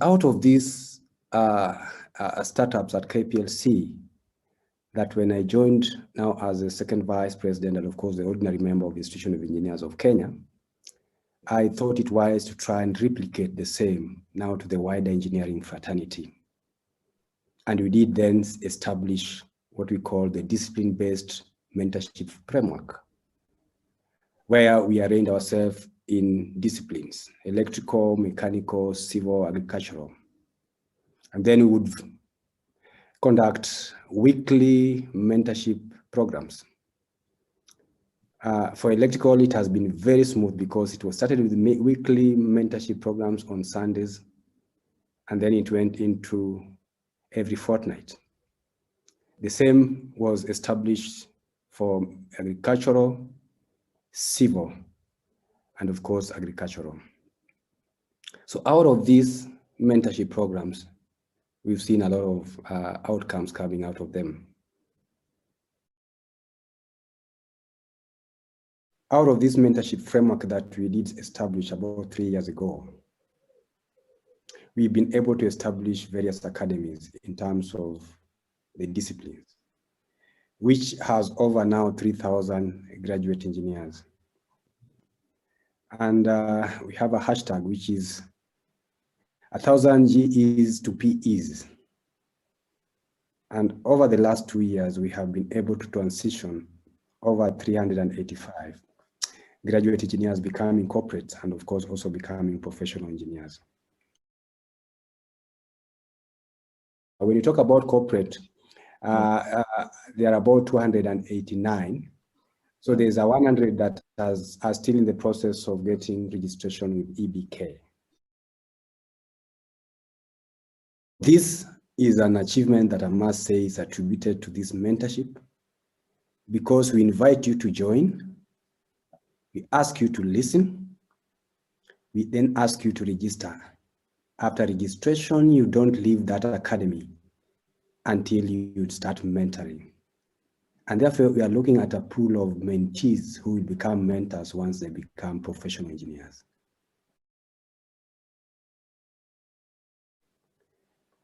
out of these startups at KPLC, that when I joined now as the second vice president and of course the ordinary member of the Institution of Engineers of Kenya, I thought it wise to try and replicate the same now to the wider engineering fraternity. And we did then establish what we call the discipline-based mentorship framework, where we arranged ourselves in disciplines: electrical, mechanical, civil, agricultural. And then we would conduct weekly mentorship programs. For electrical, it has been very smooth because it was started with weekly mentorship programs on Sundays, and then it went into every fortnight. The same was established for agricultural, civil, and of course, agricultural. So out of these mentorship programs, we've seen a lot of outcomes coming out of them. Out of this mentorship framework that we did establish about 3 years ago, we've been able to establish various academies in terms of the disciplines, which has over now 3,000 graduate engineers. And we have a hashtag, which is 1,000 GEs to PEs. And over the last 2 years, we have been able to transition over 385 graduate engineers becoming corporate and of course also becoming professional engineers. When you talk about corporate, there are about 289. So there's a 100 that are still in the process of getting registration with EBK. This is an achievement that I must say is attributed to this mentorship, because we invite you to join, we ask you to listen, we then ask you to register. After registration, you don't leave that academy until you start mentoring. And therefore, we are looking at a pool of mentees who will become mentors once they become professional engineers.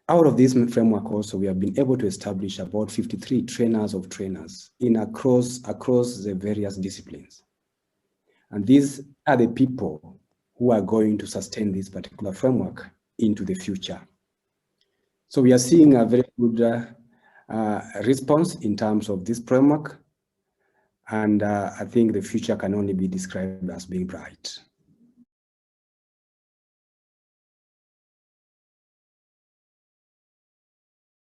Out of this framework also, we have been able to establish about 53 trainers of trainers across the various disciplines. And these are the people who are going to sustain this particular framework into the future. So we are seeing a very good response in terms of this framework. And I think the future can only be described as being bright.